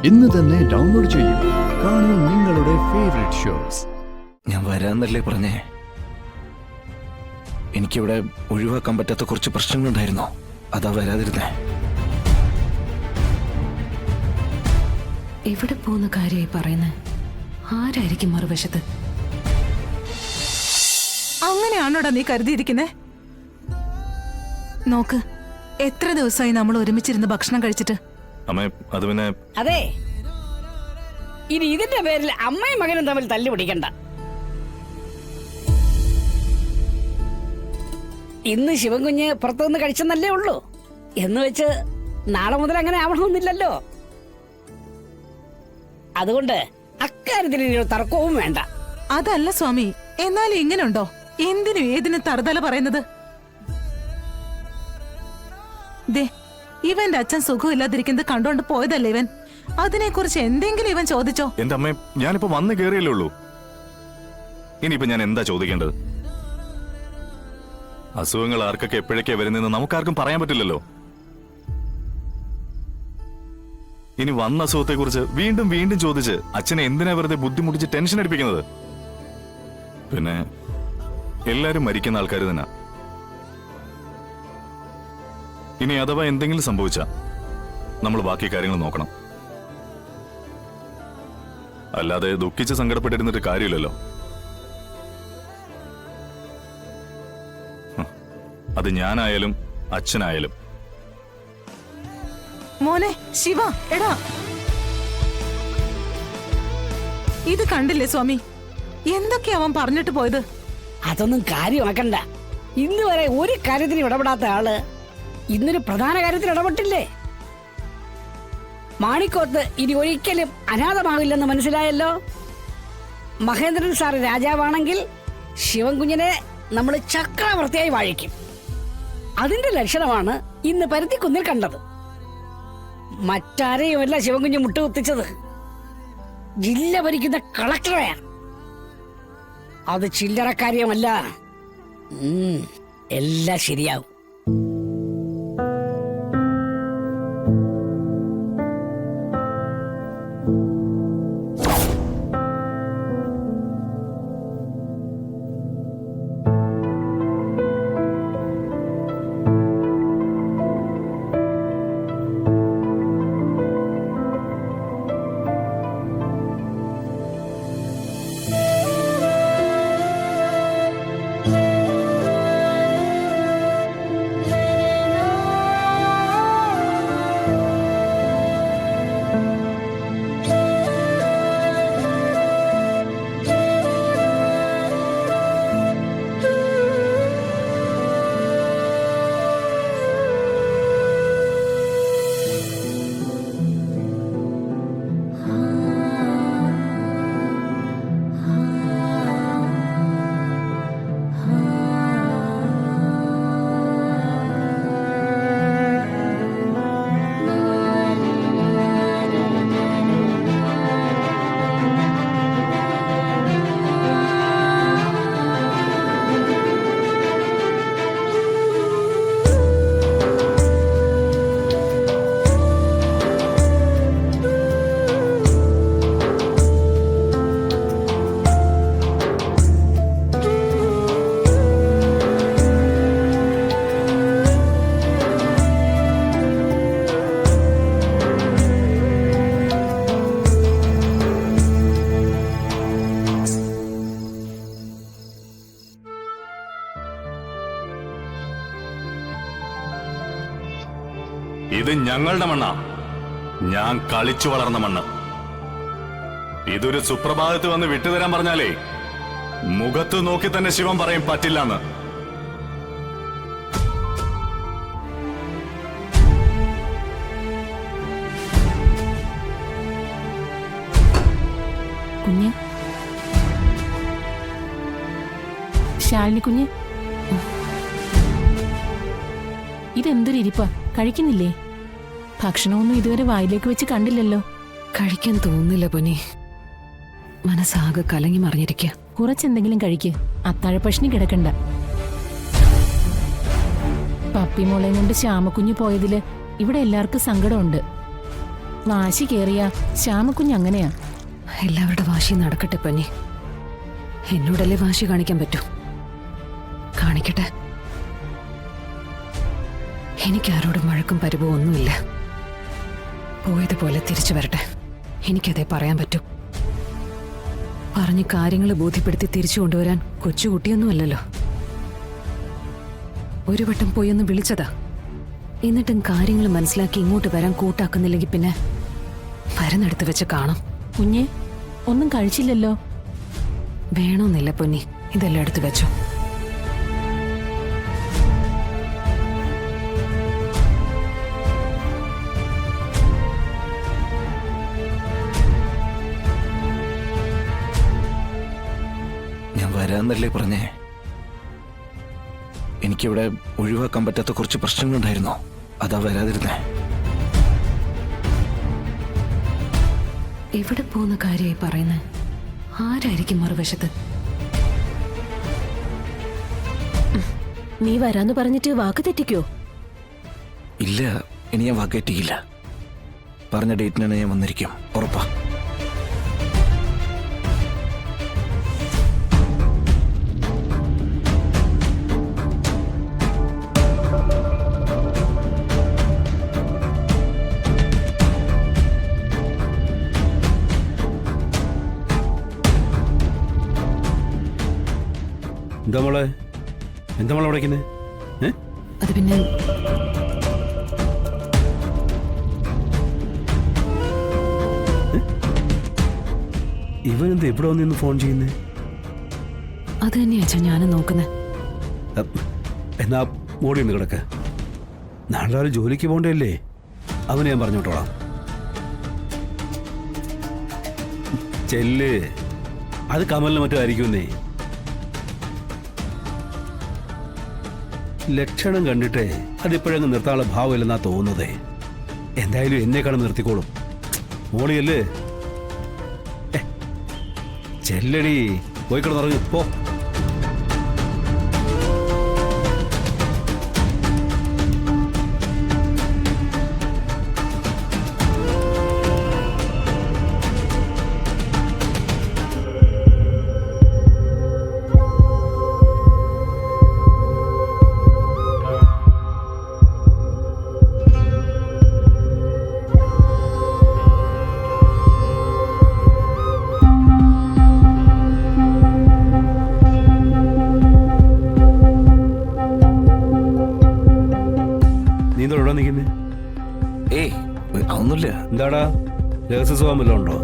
ഇന്ന് തന്നെ ഡൗൺലോഡ് ചെയ്യൂ. കാണൂ നിങ്ങളുടെ ഫേവറേറ്റ് ഷോസ്. ഞാൻ വരാന്നല്ലേ പറഞ്ഞേ? എനിക്കിവിടെ ഒഴിവാക്കാൻ പറ്റാത്ത കുറച്ച് പ്രശ്നങ്ങളുണ്ടായിരുന്നു, അതാ വരാതിരുന്നേ. എവിടെ പോകുന്ന കാര്യമായി പറയുന്നത്? ആരായിരിക്കും മറുവശത്ത്? അങ്ങനെയാണോടാ നീ കരുതിയിരിക്കുന്നേ? നോക്ക്, എത്ര ദിവസമായി നമ്മൾ ഒരുമിച്ചിരുന്ന് ഭക്ഷണം കഴിച്ചിട്ട്. അമ്മേ, അത് പിന്നെ അതെ, ഇനി ഇതിന്റെ പേരിൽ അമ്മയും മകനും തമ്മിൽ തല്ലു പിടിക്കണ്ട. ഇന്ന് ശിവൻകുഞ്ഞ് പുറത്തുനിന്ന് കഴിച്ചെന്നല്ലേ ഉള്ളൂ. എന്ന് വെച്ച് നാളെ മുതൽ അങ്ങനെ ആവണമെന്നില്ലല്ലോ. അതുകൊണ്ട് അക്കാര്യത്തിൽ ഇനി ഒരു തർക്കവും വേണ്ട. അതല്ല സ്വാമി, എന്നാലും ഇങ്ങനുണ്ടോ? എന്തിനും ഏതിനും തറുതല പറയുന്നത്? ദേ, ഇവന്റെ അച്ഛൻ സുഖമില്ലാതിരിക്കുന്നത് കണ്ടോണ്ട് പോയതല്ലേ ഇവൻ. അതിനെക്കുറിച്ച് എന്തെങ്കിലും ഇവൻ ചോദിച്ചോ? എന്റെ അമ്മേ, ഞാനിപ്പോ വന്ന് കേറിയല്ലേ ഉള്ളൂ. ഇനിയിപ്പോ ഞാൻ എന്താ ചോദിക്കേണ്ടത്? അസുഖങ്ങൾ ആർക്കൊക്കെ എപ്പോഴൊക്കെ വരുന്നതെന്ന് നമുക്കാർക്കും പറയാൻ പറ്റില്ലല്ലോ. ഇനി വന്ന അസുഖത്തെ കുറിച്ച് വീണ്ടും വീണ്ടും ചോദിച്ച് അച്ഛനെ എന്തിനാ വെറുതെ ബുദ്ധിമുട്ടിച്ച് ടെൻഷൻ അടിപ്പിക്കുന്നത്? പിന്നെ എല്ലാരും മരിക്കുന്ന ആൾക്കാർ തന്നെ. ഇനി അഥവാ എന്തെങ്കിലും സംഭവിച്ചാ നമ്മൾ ബാക്കി കാര്യങ്ങൾ നോക്കണം. അല്ലാതെ ദുഃഖിച്ച് സങ്കടപ്പെട്ടിരുന്നിട്ട് കാര്യമില്ലല്ലോ. അത് ഞാനായാലും അച്ഛനായാലും. മോനെ ശിവ, എടാ, ഇത് കണ്ടില്ലേ സ്വാമി? എന്തൊക്കെയാ അവൻ പറഞ്ഞിട്ട് പോയത്? അതൊന്നും കാര്യമാക്കണ്ട. ഇന്ന് വരെ ഒരു കാര്യത്തിനും ഇടപെടാത്ത ആള് ഇന്നൊരു പ്രധാന കാര്യത്തിൽ ഇടപെട്ടില്ലേ? മാണിക്കോത്ത് ഇനി ഒരിക്കലും അനാഥമാവില്ലെന്ന് മനസ്സിലായല്ലോ. മഹേന്ദ്രൻ സാർ രാജാവാണെങ്കിൽ ശിവൻകുഞ്ഞിനെ നമ്മൾ ചക്രവർത്തിയായി വാഴിക്കും. അതിന്റെ ലക്ഷണമാണ് ഇന്ന് പരുത്തിക്കുന്നിൽ കണ്ടത്. മറ്റാരെയുമല്ല ശിവൻകുഞ്ഞ് മുട്ടുകുത്തിച്ചത്, ജില്ല ഭരിക്കുന്ന കളക്ടറെയാണ്. അത് ചില്ലറ കാര്യമല്ല. എല്ലാം ശരിയാവും. ഇത് ഞങ്ങളുടെ മണ്ണാ, ഞാൻ കളിച്ചു വളർന്ന മണ്ണ്. ഇതൊരു സുപ്രഭാതത്ത് വന്ന് വിട്ടുതരാൻ പറഞ്ഞാലേ മുഖത്ത് നോക്കി തന്നെ ശിവൻ പറയും പറ്റില്ലെന്ന്. കുഞ്ഞ്, ശാലിനി കുഞ്ഞ്, ഇതെന്തൊരു ഇരിപ്പാ? കഴിക്കുന്നില്ലേ? ഭക്ഷണമൊന്നും ഇതുവരെ വായിലേക്ക് വെച്ച് കണ്ടില്ലല്ലോ. കഴിക്കാൻ തോന്നുന്നില്ല പൊന്നി, മനസ്സാകെ കലങ്ങി മറിഞ്ഞിരിക്കുക. കുറച്ചെന്തെങ്കിലും കഴിക്ക്, അത്താഴപ്പഷ്ണി കിടക്കണ്ട. പപ്പിമോളെയും കൊണ്ട് ശ്യാമക്കുഞ്ഞ് പോയതില് ഇവിടെ എല്ലാവർക്കും സങ്കടമുണ്ട്. വാശി കേറിയ ശ്യാമക്കുഞ്ഞ് അങ്ങനെയാ. എല്ലാവരുടെ വാശി നടക്കട്ടെ പൊന്നി. എന്നോടല്ലേ വാശി കാണിക്കാൻ പറ്റൂ? കാണിക്കട്ടെ. എനിക്കാരോടും വഴക്കും പരിഭവം ഒന്നുമില്ല. പോയതുപോലെ തിരിച്ചു വരട്ടെ. എനിക്കതേ പറയാൻ പറ്റൂ. പറഞ്ഞ് കാര്യങ്ങൾ ബോധ്യപ്പെടുത്തി തിരിച്ചു കൊണ്ടുവരാൻ കൊച്ചുകുട്ടിയൊന്നുമല്ലല്ലോ. ഒരു വട്ടം പോയി ഒന്ന് വിളിച്ചതാ. എന്നിട്ടും കാര്യങ്ങൾ മനസ്സിലാക്കി ഇങ്ങോട്ട് വരാൻ കൂട്ടാക്കുന്നില്ലെങ്കിൽ പിന്നെ വരുന്നെടുത്ത് വെച്ച് കാണാം. കുഞ്ഞെ ഒന്നും കഴിച്ചില്ലല്ലോ. വേണമെന്നില്ല പൊന്നി, ഇതെല്ലാം എടുത്തു വെച്ചോ. ഞാൻ വരാന്നല്ലേ പറഞ്ഞേ. എനിക്കിവിടെ ഒഴിവാക്കാൻ പറ്റാത്ത കുറച്ച് പ്രശ്നങ്ങളുണ്ടായിരുന്നു, അതാ വരാതിരുന്നേ. എവിടെ പോകുന്ന കാര്യമായി പറയുന്നത്? ആരായിരിക്കും മറുവശത്ത്? നീ വരാന്ന് പറഞ്ഞിട്ട് വാക്ക് തെറ്റിക്കോ? ഇല്ല, ഇനി ഞാൻ വാക്കേറ്റിക്കില്ല. പറഞ്ഞ ഡേറ്റിനാണ് ഞാൻ വന്നിരിക്കും, ഉറപ്പാ. എന്താ മോളെ വിളിക്കുന്നത്? അത് പിന്നെ ഇവനെന്താ ഇവിടെ വന്നിന്ന് ഫോൺ ചെയ്യുന്നേ? അത് തന്നെയാ ഞാനും നോക്കുന്നത്. എന്നാ മോടി ഒന്ന് കിടക്ക. നാളെ രാവിലെ ജോലിക്ക് പോകണ്ടല്ലേ? അവന് ഞാൻ പറഞ്ഞോട്ടോളാം. ചെല്ല്, അത് കമലിന് മറ്റും ആയിരിക്കുന്നേ. ലക്ഷണം കണ്ടിട്ടേ അതിപ്പോഴങ്ങ് നിർത്താനുള്ള ഭാവമില്ലെന്നാ തോന്നുന്നതേ. എന്തായാലും എന്നെക്കാളും നിർത്തിക്കോളും. മോളിയല്ലേ? ചെല്ലടി, പോയി കിടന്നുറങ്ങ് പോ. നീ എന്താ ഇവിടെ നിൽക്കുന്നേ? ഏയ് അതൊന്നുമില്ല. എന്താടാ, രഹസ്യ സ്വഭാവം വല്ലതും ഉണ്ടോ?